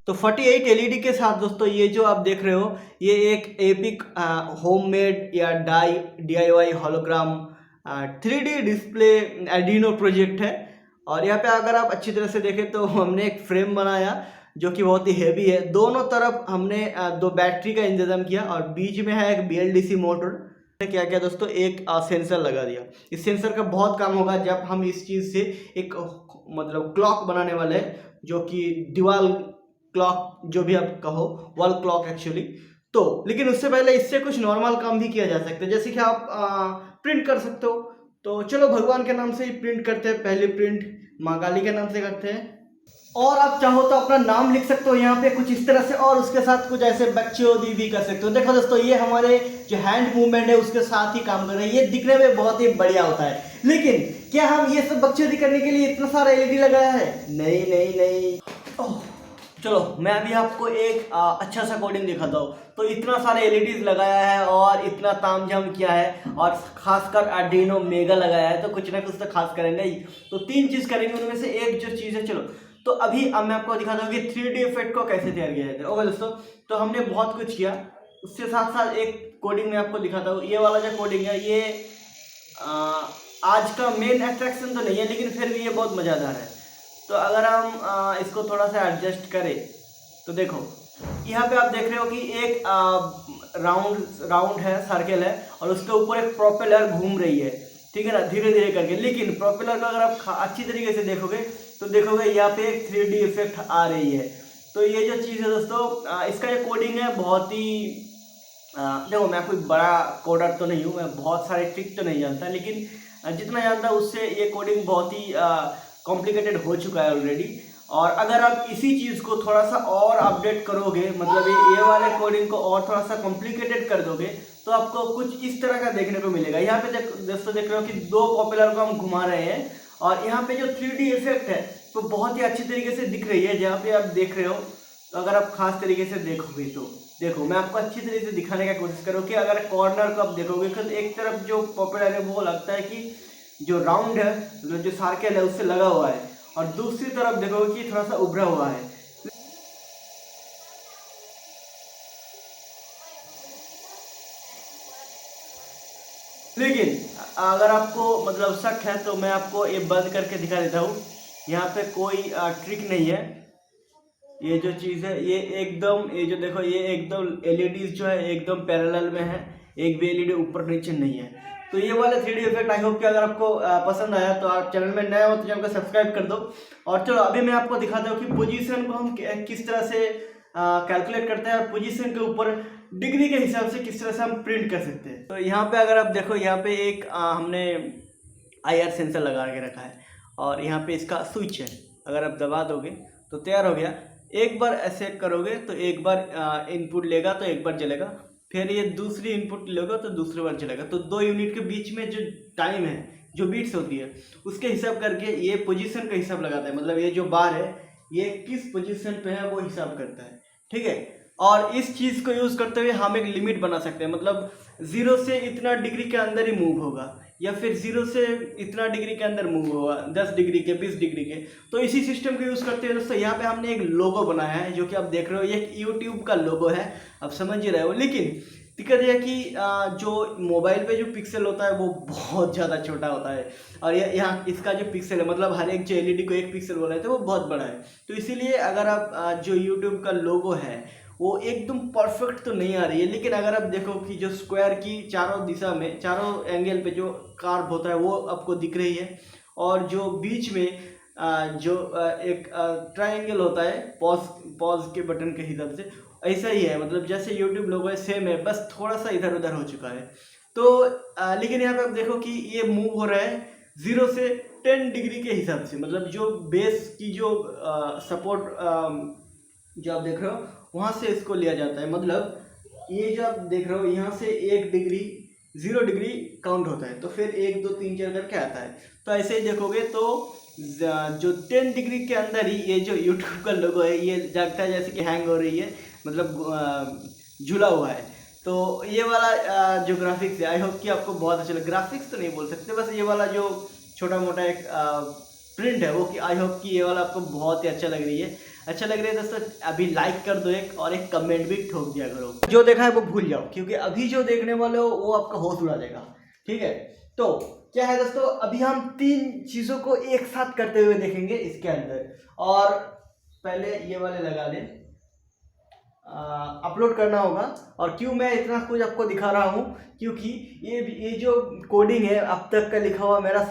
तो 48 एलईडी के साथ दोस्तों ये जो आप देख रहे हो ये एक एपिक होममेड या DIY hologram 3D display Arduino project है। और यहाँ पे अगर आप अच्छी तरह से देखें तो हमने एक फ्रेम बनाया जो कि बहुत ही हैवी है। दोनों तरफ हमने दो बैटरी का इंतजाम किया और बीच में है एक BLDC मोटर। क्या क्या दोस्तों, एक सेंसर लगा दिया। इस सेंसर का बहुत काम होगा जब हम इस चीज़ से एक मतलब क्लॉक बनाने वाले हैं, जो कि दीवार क्लॉक जो भी आप कहो, वॉल क्लॉक एक्चुअली। तो लेकिन उससे पहले इससे कुछ नॉर्मल काम भी किया जा सकता है, जैसे कि आप प्रिंट कर सकते हो। तो चलो भगवान के नाम से ही प्रिंट करते हैं। पहले प्रिंट माँ काली के नाम से करते हैं। और आप चाहो तो अपना नाम लिख सकते हो यहाँ पे कुछ इस तरह से, और उसके साथ कुछ ऐसे बच्चों भी कर सकते हो। देखो दोस्तों, ये हमारे जो हैंड मूवमेंट है उसके साथ ही काम कर रहे हैं। ये दिखने में बहुत ही बढ़िया होता है, लेकिन क्या हम ये सब बच्चों करने के लिए इतना सारा एलईडी लगाया है? नहीं नहीं नहीं। चलो मैं अभी आपको एक अच्छा सा कोडिंग दिखाता हूँ। तो इतना सारे एलईडीज लगाया है और इतना तामझाम किया है, और खासकर आर्डिनो मेगा लगाया है, तो कुछ ना कुछ तो खास करेंगे ही। तो 3 चीज़ करेंगे, उनमें से एक जो चीज़ है, चलो तो अभी अब मैं आपको दिखाता हूँ कि 3D इफेक्ट को कैसे तैयार किया जाता है। ओके दोस्तों, तो हमने बहुत कुछ किया, उससे साथ साथ एक कोडिंग मैं आपको दिखाता हूँ। ये वाला जो कोडिंग है ये आज का मेन अट्रैक्शन तो नहीं है, लेकिन फिर भी ये बहुत मज़ेदार है। तो अगर हम इसको थोड़ा सा एडजस्ट करें तो देखो यहाँ पे आप देख रहे हो कि एक राउंड है, सर्कल है, और उसके ऊपर एक प्रोपेलर घूम रही है, ठीक है ना, धीरे धीरे करके। लेकिन प्रोपेलर को अगर आप अच्छी तरीके से देखोगे तो देखोगे यहाँ पे एक 3D इफेक्ट आ रही है। तो ये जो चीज़ है दोस्तों, इसका जो कोडिंग है बहुत ही देखो, मैं कोई बड़ा कोडर तो नहीं हूँ, मैं बहुत सारे ट्रिक तो नहीं जानता, लेकिन जितना जानता हूँ उससे ये कोडिंग बहुत ही कॉम्प्लिकेटेड हो चुका है ऑलरेडी। और अगर आप इसी चीज़ को थोड़ा सा और अपडेट करोगे, मतलब ये वाले कोडिंग को और थोड़ा सा कॉम्प्लिकेटेड कर दोगे, तो आपको कुछ इस तरह का देखने को मिलेगा। यहाँ पे दोस्तों देख रहे हो कि 2 पॉपुलर को हम घुमा रहे हैं, और यहाँ पे जो 3D इफेक्ट है तो बहुत ही अच्छी तरीके से दिख रही है। जहाँ पे आप देख रहे हो, तो अगर आप खास तरीके से देखोगे तो देखो, मैं आपको अच्छी तरीके से दिखाने का कोशिश करूँ कि अगर कॉर्नर को आप देखोगे तो एक तरफ जो पॉपुलर है वो लगता है कि जो राउंड है, जो सर्कल है उससे लगा हुआ है, और दूसरी तरफ देखोगे कि थोड़ा सा उभरा हुआ है। लेकिन अगर आपको मतलब शक है तो मैं आपको ये बंद करके दिखा देता हूँ। यहाँ पे कोई ट्रिक नहीं है। ये जो चीज़ है ये एकदम, ये जो देखो ये एकदम एलईडीज जो है एकदम पैरेलल में है, एक भी एलईडी ऊपर नीचे नहीं है। तो ये वाला 3D इफेक्ट आई होप कि अगर आपको पसंद आया तो आप चैनल में नए हो तो चैनल को सब्सक्राइब कर दो। और चलो अभी मैं आपको दिखाता हूँ कि पोजीशन को हम किस तरह से कैलकुलेट करते हैं, और पोजीशन के ऊपर डिग्री के हिसाब से किस तरह से हम प्रिंट कर सकते हैं। तो यहाँ पे अगर आप देखो, यहाँ पे एक हमने IR सेंसर लगा के रखा है, और यहाँ पे इसका स्विच है। अगर आप दबा दोगे तो तैयार हो गया। एक बार ऐसे करोगे तो एक बार इनपुट लेगा तो एक बार जलेगा, फिर ये दूसरी इनपुट लेगा तो दूसरी बार चलेगा। तो 2 यूनिट के बीच में जो टाइम है, जो बीट्स होती है, उसके हिसाब करके ये पोजीशन का हिसाब लगाता है। मतलब ये जो बार है ये किस पोजीशन पे है वो हिसाब करता है, ठीक है। और इस चीज़ को यूज़ करते हुए हम एक लिमिट बना सकते हैं, मतलब 0 से इतना डिग्री के अंदर ही मूव होगा, या फिर 0 से इतना डिग्री के अंदर मूव होगा, 10 डिग्री के, 20 डिग्री के। तो इसी सिस्टम को यूज़ करते हैं दोस्तों। यहाँ पे हमने एक लोगो बनाया है जो कि आप देख रहे हो, ये एक यूट्यूब का लोगो है, आप समझ ही रहे हो। लेकिन दिक्कत यह है कि जो मोबाइल पे जो पिक्सल होता है वो बहुत ज़्यादा छोटा होता है, और यहाँ इसका जो पिक्सल है, मतलब हर एक जो एलईडी को 1 पिक्सल बोला है तो वो बहुत बड़ा है। तो इसीलिए अगर आप जो यूट्यूब का लोगो है वो एकदम परफेक्ट तो नहीं आ रही है। लेकिन अगर आप देखो कि जो स्क्वायर की चारों दिशा में, चारों एंगल पे जो कार्व होता है वो आपको दिख रही है, और जो बीच में एक ट्रायंगल होता है पॉज के बटन के हिसाब से, ऐसा ही है। मतलब जैसे यूट्यूब लोगो है सेम है, बस थोड़ा सा इधर उधर हो चुका है। तो लेकिन यहाँ पे आप देखो कि ये मूव हो रहा है 0 से 10 डिग्री के हिसाब से। मतलब जो बेस की जो सपोर्ट जो आप देख रहे हो वहाँ से इसको लिया जाता है। मतलब ये जो आप देख रहे हो यहाँ से 1 डिग्री 0 डिग्री काउंट होता है, तो फिर 1 2 3 4 करके आता है। तो ऐसे ही देखोगे तो जो 10 डिग्री के अंदर ही ये जो यूट्यूब का लोगो है ये लगता है जैसे कि हैंग हो रही है, मतलब झूला हुआ है। तो ये वाला जो ग्राफिक्स है, आई होप कि आपको बहुत अच्छा लगे। ग्राफिक्स तो नहीं बोल सकते, बस ये वाला जो छोटा मोटा एक प्रिंट है वो, कि आई होप कि ये वाला आपको बहुत ही अच्छा लग रही है। अच्छा लग रहा है दोस्तों, अभी लाइक कर दो एक, और एक कमेंट भी ठोक दिया करो। जो देखा है वो भूल जाओ, क्योंकि अभी जो देखने वाले हो वो आपका होश उड़ा देगा। ठीक है, तो क्या है दोस्तों, अभी हम 3 चीज़ों को एक साथ करते हुए देखेंगे इसके अंदर। और पहले ये वाले लगा दें, अपलोड करना होगा। और क्यों मैं इतना कुछ आपको दिखा रहा हूँ, क्योंकि ये जो कोडिंग है अब तक का लिखा हुआ मेरा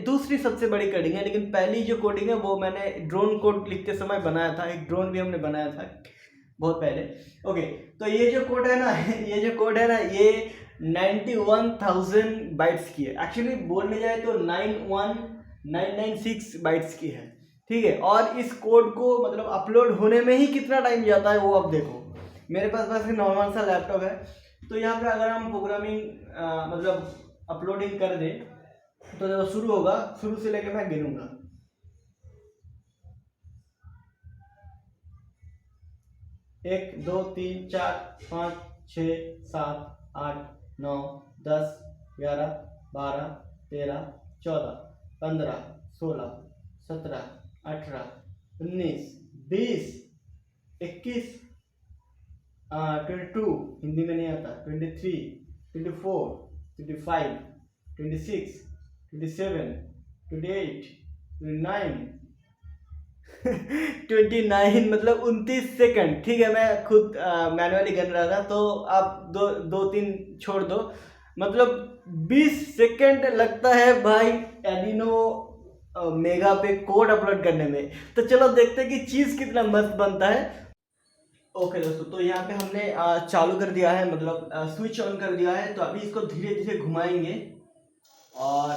दूसरी सबसे बड़ी कोडिंग है, लेकिन पहली जो कोडिंग है वो मैंने ड्रोन कोड लिखते समय बनाया था। एक ड्रोन भी हमने बनाया था बहुत पहले। ओके, तो ये जो कोड है ना ये जो कोड है ना, ये 91,000 बाइट्स की है। एक्चुअली बोलने जाए तो 91996 बाइट्स की है। ठीक है, और इस कोड को मतलब अपलोड होने में ही कितना टाइम जाता है वो आप देखो। मेरे पास बस नॉर्मल सा लैपटॉप है, तो यहाँ पे अगर हम प्रोग्रामिंग मतलब अपलोडिंग कर दें तो जब शुरू होगा, शुरू से लेकर मैं गिनूंगा। 1 2 3 4 5 6 7 8 9 10 11 12 13 14 15 16 17 18 19 20 21 22, हिंदी में नहीं आता, 23 24 25 26 27 28 29 29 मतलब 29 सेकंड। ठीक है, मैं खुद मैनुअली गिन रहा था, तो आप दो तीन छोड़ दो, मतलब 20 सेकंड लगता है भाई एडिनो मेगा पे कोड अपलोड करने में। तो चलो देखते हैं कि चीज़ कितना मस्त बनता है। ओके दोस्तों, तो यहाँ पे हमने चालू कर दिया है, मतलब स्विच ऑन कर दिया है। तो अभी इसको धीरे धीरे घुमाएंगे और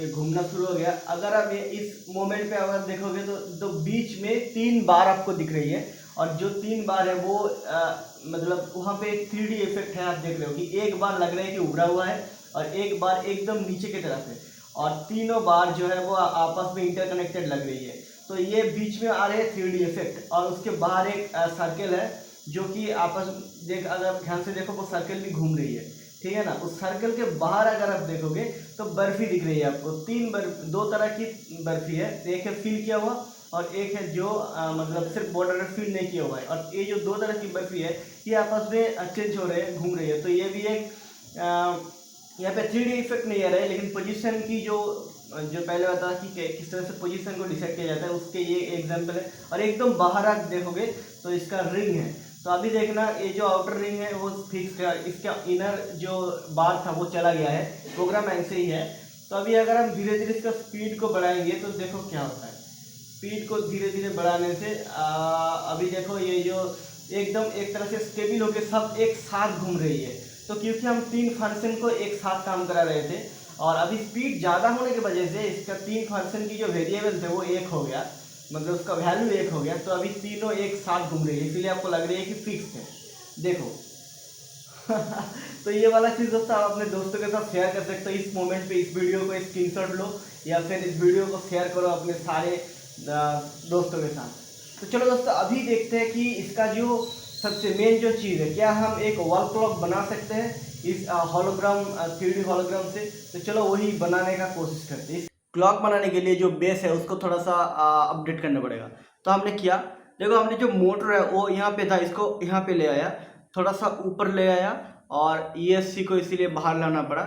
घूमना शुरू हो गया। अगर आप ये इस मोमेंट पे अगर देखोगे तो बीच में 3 बार आपको दिख रही है, और जो 3 बार है वो मतलब वहाँ पे एक 3D इफेक्ट है। आप देख रहे हो कि एक बार लग रहा है कि उभरा हुआ है, और एक बार एकदम नीचे की तरफ है, और तीनों बार जो है वो आपस में इंटरकनेक्टेड लग रही है। तो ये बीच में आ रहे हैं 3D इफेक्ट, और उसके बाहर एक सर्कल है जो कि आपस देख, अगर ध्यान से देखो वो सर्कल भी घूम रही है। ठीक है ना, उस सर्कल के बाहर अगर आप देखोगे तो बर्फी दिख रही है आपको। 2 तरह की बर्फी है, एक है फिल किया हुआ, और एक है जो मतलब सिर्फ बॉर्डर में फिल नहीं किया हुआ है। और ये जो 2 तरह की बर्फी है ये आपस में चेंज हो रहे हैं, घूम रही है। तो ये भी एक यहाँ पे 3D इफेक्ट नहीं आ रहा है, लेकिन पोजीशन की जो पहले बताया कि किस तरह से पोजीशन को डिसाइड किया जाता है, उसके ये एग्जांपल है। और एकदम बाहर आप देखोगे तो इसका रिंग है। तो अभी देखना, ये जो आउटर रिंग है वो फिक्स है, इसका इनर जो बार था वो चला गया है, प्रोग्राम ऐसे ही है। तो अभी अगर हम धीरे धीरे इसका स्पीड को बढ़ाएंगे तो देखो क्या होता है। स्पीड को धीरे धीरे बढ़ाने से अभी देखो ये जो एकदम एक तरह से स्टेबल होकर सब एक साथ घूम रही है। तो क्योंकि हम 3 फंक्शन को एक साथ काम करा रहे थे, और अभी स्पीड ज़्यादा होने की वजह से इसका 3 फंक्शन की जो वेरिएबल थे वो 1 हो गया, मतलब उसका वैल्यू 1 हो गया। तो अभी तीनों एक साथ घूम रही है, इसीलिए आपको लग रही है कि फिक्स है। देखो तो ये वाला चीज़ दोस्तों आप अपने दोस्तों के साथ शेयर कर सकते हो। इस मोमेंट पे इस वीडियो को स्क्रीनशॉट लो, या फिर इस वीडियो को शेयर करो अपने सारे दोस्तों के साथ। तो चलो दोस्तों, अभी देखते हैं कि इसका जो सबसे मेन जो चीज़ है, क्या हम एक वॉल क्लॉक बना सकते हैं इस होलोग्राम 3D होलोग्राम से। तो चलो वही बनाने का कोशिश करते हैं। क्लॉक बनाने के लिए जो बेस है उसको थोड़ा सा अपडेट करना पड़ेगा। तो हमने किया, देखो हमने जो मोटर है वो यहाँ पे था, इसको यहाँ पे ले आया, थोड़ा सा ऊपर ले आया, और ESC को इसीलिए बाहर लाना पड़ा।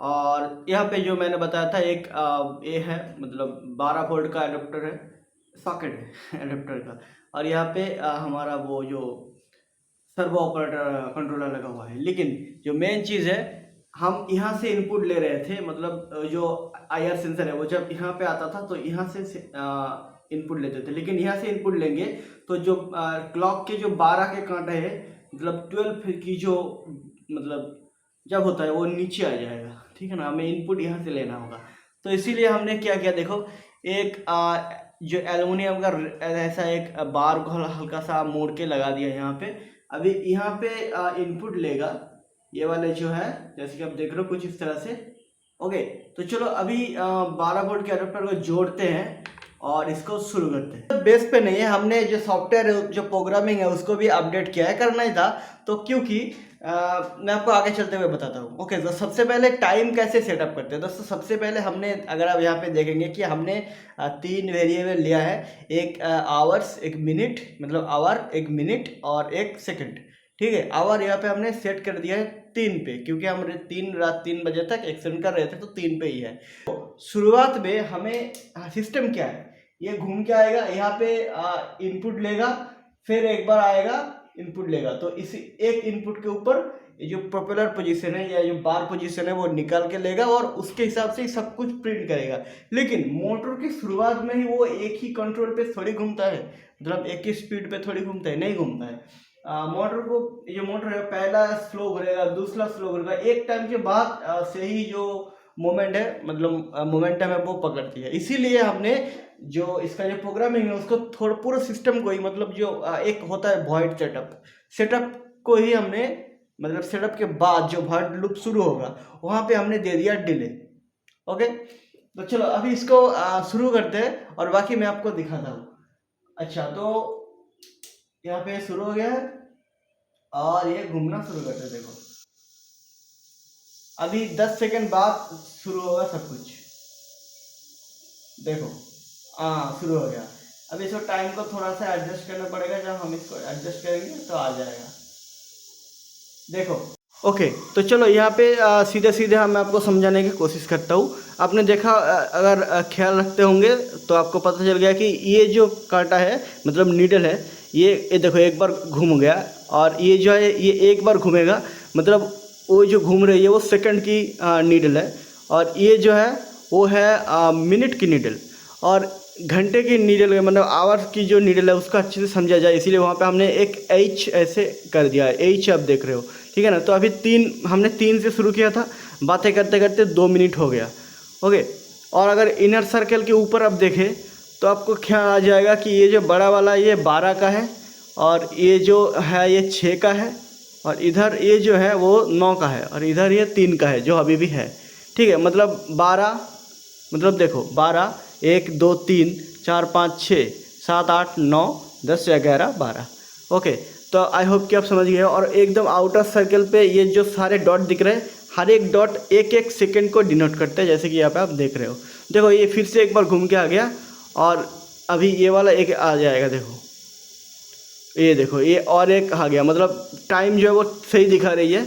और यहाँ पे जो मैंने बताया था एक ये है, मतलब 12 वोल्ट का एडाप्टर है, सॉकेट है एडाप्टर का। और यहाँ पे हमारा वो जो सर्वो ऑपरेटर कंट्रोलर लगा हुआ है। लेकिन जो मेन चीज़ है, हम यहाँ से इनपुट ले रहे थे, मतलब जो IR सेंसर है वो जब यहाँ पे आता था तो यहाँ से इनपुट लेते थे। लेकिन यहाँ से इनपुट लेंगे तो जो क्लॉक के जो 12 के कांटे है, मतलब 12 की जो मतलब जब होता है वो नीचे आ जाएगा। ठीक है ना, हमें इनपुट यहाँ से लेना होगा। तो इसीलिए हमने क्या किया, देखो एक जो एल्युमिनियम का ऐसा एक बार को हल्का सा मोड़ के लगा दिया यहाँ पे। अभी यहाँ पे इनपुट लेगा, ये वाले जो है, जैसे कि आप देख रहे हो कुछ इस तरह से। ओके, तो चलो अभी 12 वोल्ट के एडाप्टर को जोड़ते हैं। और इसको शुरू करते हैं। बेस पे नहीं है, हमने जो सॉफ्टवेयर जो प्रोग्रामिंग है उसको भी अपडेट किया है, करना ही था तो, क्योंकि मैं आपको आगे चलते हुए बताता हूँ। ओके, तो सबसे पहले टाइम कैसे सेटअप करते हैं दोस्तों। सबसे पहले हमने, अगर आप यहाँ पे देखेंगे कि हमने 3 वेरिएबल लिया है, एक आवर्स, एक मिनट, मतलब आवर, एक मिनट और एक सेकंड। ठीक है, आवर यहाँ पे हमने सेट कर दिया है 3 पे, क्योंकि हम रात 3 बजे तक एक्सटेंड कर रहे थे, तो 3 पे ही है। तो शुरुआत में हमें सिस्टम क्या है, ये घूम के आएगा यहाँ पे, इनपुट लेगा, फिर एक बार आएगा इनपुट लेगा, तो इसी एक इनपुट के ऊपर ये जो प्रोपेलर पोजीशन है या जो बार पोजीशन है वो निकाल के लेगा और उसके हिसाब से सब कुछ प्रिंट करेगा। लेकिन मोटर की शुरुआत में ही वो एक ही कंट्रोल पे थोड़ी घूमता है, मतलब एक ही स्पीड पे थोड़ी घूमता है, नहीं घूमता है। मोटर को, ये मोटर है, पहला स्लो घूमेगा, दूसरा स्लो घूमेगा, एक टाइम के बाद से ही जो मोमेंट है, मतलब मोमेंटम है, वो पकड़ती है। इसीलिए हमने जो इसका जो प्रोग्रामिंग है उसको थोड़ा पूरा सिस्टम को ही, मतलब जो एक होता है वॉइड सेटअप को ही हमने, मतलब सेटअप के बाद जो वॉइड लूप शुरू होगा वहाँ पे हमने दे दिया डिले। ओके, तो चलो अभी इसको शुरू करते हैं और बाकी मैं आपको दिखाता हूँ। अच्छा, तो यहाँ पे शुरू हो गया है और ये घूमना शुरू करते हैं। देखो अभी 10 सेकंड बाद शुरू होगा सब कुछ। देखो शुरू हो गया। अब इसको टाइम को थोड़ा सा एडजस्ट करना पड़ेगा, जब हम इसको एडजस्ट करेंगे तो आ जाएगा। देखो ओके, तो चलो यहाँ पे सीधे सीधे मैं आपको समझाने की कोशिश करता हूँ। आपने देखा, अगर ख्याल रखते होंगे तो आपको पता चल गया कि ये जो कांटा है, मतलब नीडल है, ये देखो एक बार घूम गया, और ये जो है ये एक बार घूमेगा, मतलब वो जो घूम रही है वो सेकंड की नीडल है, और ये जो है वो है मिनट की नीडल, और घंटे की नीडल है, मतलब आवर्स की जो नीडल है उसका अच्छे से समझा जाए, इसीलिए वहाँ पे हमने एक एच ऐसे कर दिया है। एच आप देख रहे हो, ठीक है ना। तो अभी हमने 3 से शुरू किया था, बातें करते करते 2 मिनट हो गया। ओके, और अगर इनर सर्कल के ऊपर आप देखें तो आपको ख्याल आ जाएगा कि ये जो बड़ा वाला ये 12 का है, और ये जो है ये 6 का है, और इधर ये जो है वो 9 का है, और इधर ये 3 का है जो अभी भी है। ठीक है, मतलब 12, मतलब देखो 12, 1 2 3 4 5 6 7 8 9 10 11 12। ओके, तो आई होप कि आप समझ गए। और एकदम आउटर सर्कल पे ये जो सारे डॉट दिख रहे हैं, हर एक डॉट एक एक सेकंड को डिनोट करते हैं, जैसे कि यहाँ पे आप देख रहे हो। देखो ये फिर से एक बार घूम के आ गया, और अभी ये वाला एक आ जाएगा। देखो ये देखो ये और एक आ गया, मतलब टाइम जो है वो सही दिखा रही है।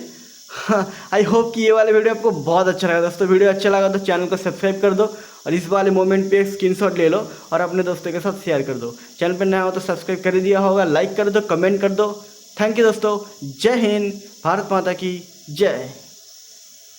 आई होप कि ये वाला वीडियो आपको बहुत अच्छा लगा दोस्तों। वीडियो अच्छा लगा तो चैनल को सब्सक्राइब कर दो, और इस वाले मोमेंट पे स्क्रीनशॉट ले लो और अपने दोस्तों के साथ शेयर कर दो। चैनल पर नया हो तो सब्सक्राइब कर दिया होगा, लाइक कर दो, कमेंट कर दो। थैंक यू दोस्तों, जय हिंद, भारत माता की जय।